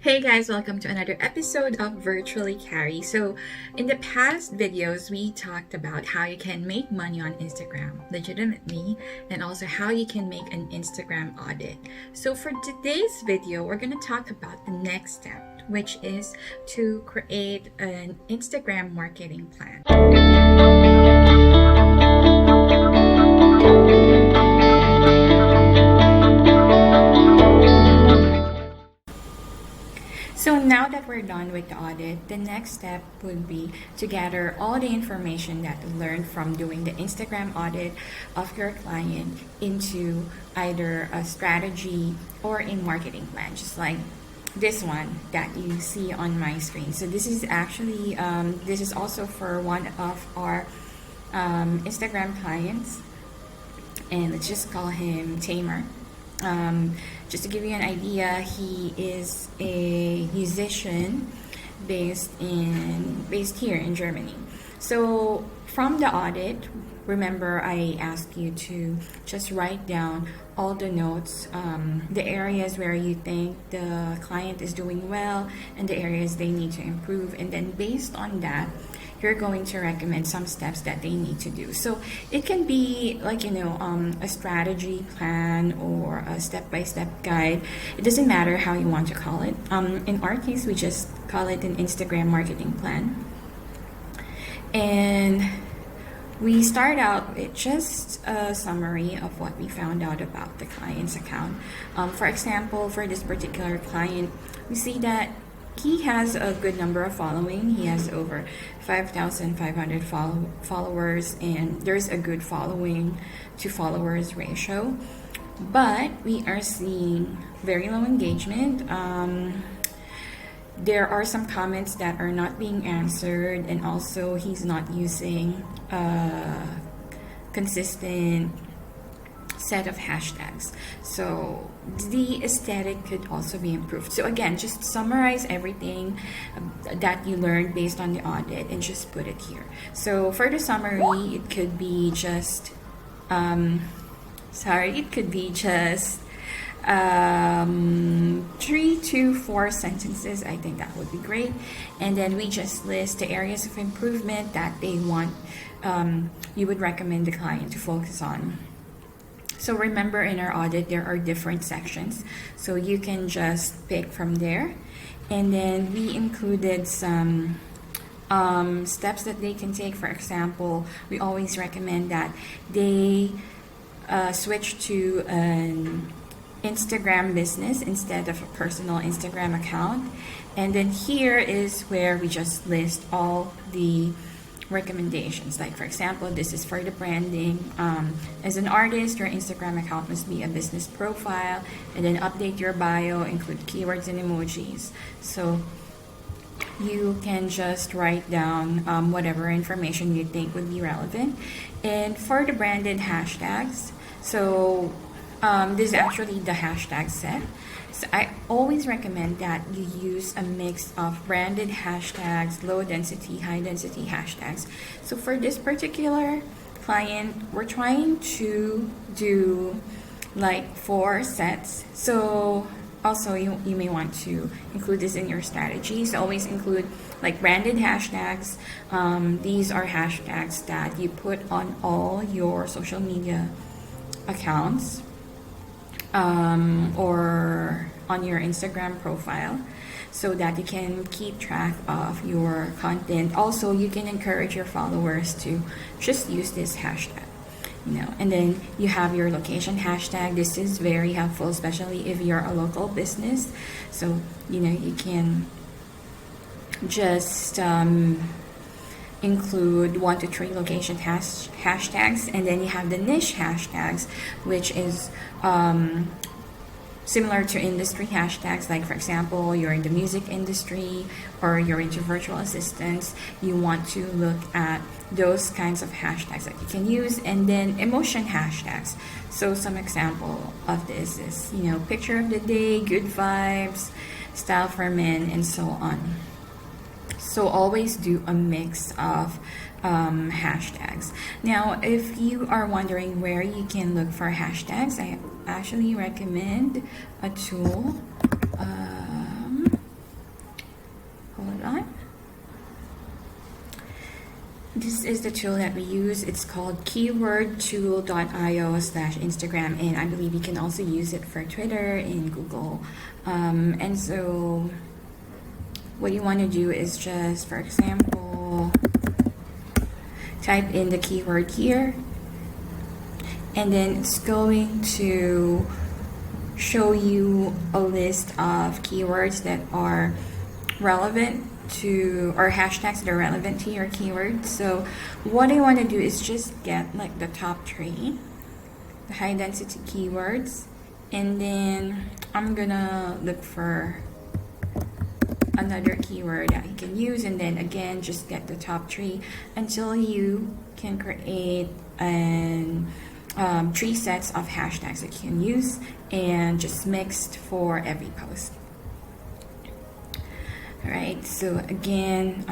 Hey guys, welcome to another episode of Virtually Carry. So, in the past videos, we talked about how you can make money on Instagram legitimately and also how you can make an Instagram audit. So, for today's video, we're going to talk about the next step, which is to create an Instagram marketing plan. So now that we're done with the audit, the next step would be to gather all the information that you learned from doing the Instagram audit of your client into either a strategy or a marketing plan, just like this one that you see on my screen. So this is actually, this is also for one of our Instagram clients, and let's just call him Tamer. Just to give you an idea, he is a musician based here in Germany. So from the audit, remember I asked you to just write down all the notes, the areas where you think the client is doing well and the areas they need to improve, and then based on that, you're going to recommend some steps that they need to do. So it can be like, a strategy plan or a step-by-step guide. It doesn't matter how you want to call it. In our case, we just call it an Instagram marketing plan. And we start out with just a summary of what we found out about the client's account. For example, for this particular client, we see that he has a good number of following. He has over 5,500 followers, and there's a good following to followers ratio. But we are seeing very low engagement. There are some comments that are not being answered, and also he's not using a consistent set of hashtags. So the aesthetic could also be improved. So again, just summarize everything that you learned based on the audit and just put it here. So for the summary, it could be just 3 to 4 sentences. I think that would be great. And then we just list the areas of improvement that they want, you would recommend the client to focus on. So remember, in our audit, there are different sections. So you can just pick from there. And then we included some steps that they can take. For example, we always recommend that they switch to an Instagram business instead of a personal Instagram account. And then here is where we just list all the recommendations. Like, for example, this is for the branding. As an artist, your Instagram account must be a business profile, and then update your bio, include keywords and emojis. So you can just write down whatever information you think would be relevant. And for the branded hashtags, so this is actually the hashtag set. So I always recommend that you use a mix of branded hashtags, low density, high density hashtags. So for this particular client, we're trying to do like 4 sets. So also you may want to include this in your strategy. So always include like branded hashtags. These are hashtags that you put on all your social media accounts, or on your Instagram profile, so that you can keep track of your content. Also, you can encourage your followers to just use this hashtag, and then you have your location hashtag. This is very helpful, especially if you're a local business. So you can just include 1 to 3 location hashtags, and then you have the niche hashtags, which is similar to industry hashtags. Like, for example, you're in the music industry or you're into virtual assistants, you want to look at those kinds of hashtags that you can use. And then emotion hashtags. So some example of this is, picture of the day, good vibes, style for men, and so on. So always do a mix of hashtags. Now, if you are wondering where you can look for hashtags, I actually recommend a tool. This is the tool that we use. It's called keywordtool.io/Instagram, and I believe you can also use it for Twitter and Google. And so what you want to do is just, for example, type in the keyword here, and then it's going to show you a list of keywords that are relevant to, or hashtags that are relevant to your keyword. So what I want to do is just get like the top 3, the high density keywords, and then I'm gonna look for another keyword that you can use, and then again just get the top 3 until you can create an 3 sets of hashtags that you can use, and just mixed for every post. Alright, so again,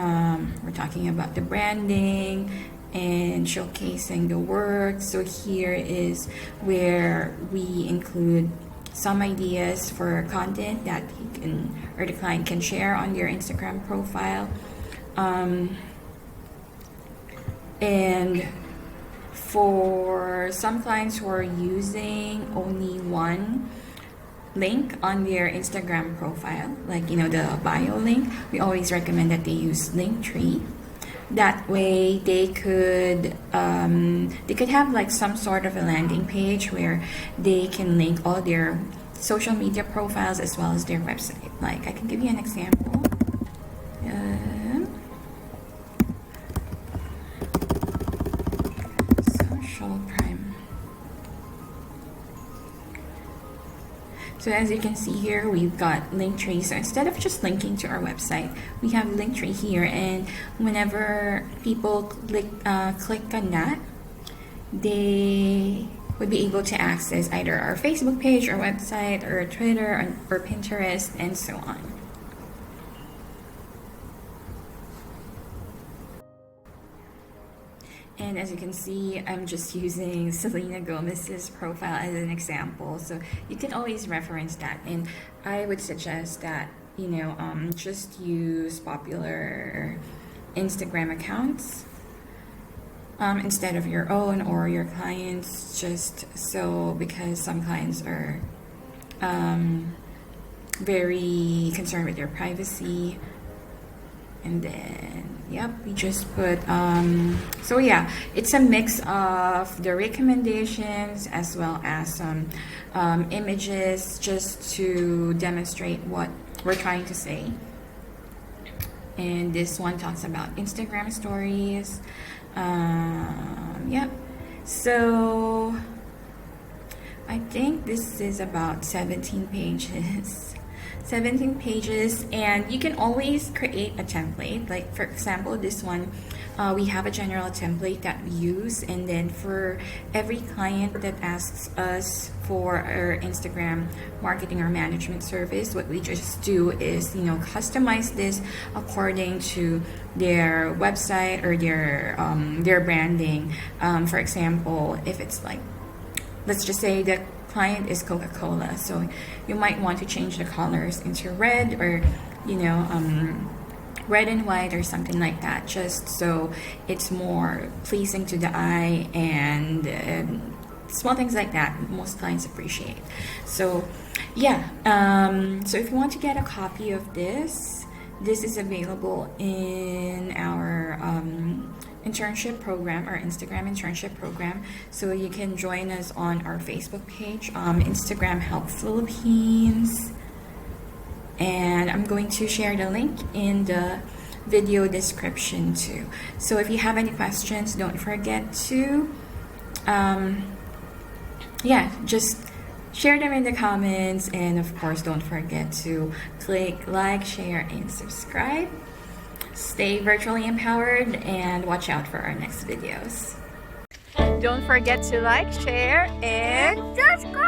we're talking about the branding and showcasing the work. So here is where we include some ideas for content that you can, or the client can share on your Instagram profile. And for some clients who are using only one link on their Instagram profile, like the bio link, we always recommend that they use Linktree. That way they could have like some sort of a landing page where they can link all their social media profiles as well as their website. Like I can give you an example. Social Prime. So as you can see here, we've got Linktree. So instead of just linking to our website, we have Linktree here, and whenever people click on that, they would be able to access either our Facebook page or website or Twitter or Pinterest and so on. And as you can see, I'm just using Selena Gomez's profile as an example. So you can always reference that. And I would suggest that, just use popular Instagram accounts instead of your own or your clients, just so, because some clients are very concerned with their privacy. And then, yep, we just put, so yeah, it's a mix of the recommendations as well as some images just to demonstrate what we're trying to say. And this one talks about Instagram stories. Yep, so I think this is about 17 pages. 17 pages, and you can always create a template. Like for example, this one, we have a general template that we use, and then for every client that asks us for our Instagram marketing or management service, what we just do is customize this according to their website or their branding. For example, if it's like, let's just say the client is Coca-Cola, so you might want to change the colors into red, or red and white or something like that, just so it's more pleasing to the eye, and small things like that most clients appreciate. So yeah, so if you want to get a copy of this is available in our internship program, our Instagram internship program. So you can join us on our Facebook page, Instagram Help Philippines, and I'm going to share the link in the video description too. So if you have any questions, don't forget to just share them in the comments, and of course don't forget to click like, share, and subscribe. Stay virtually empowered, and watch out for our next videos. Don't forget to like, share, and subscribe!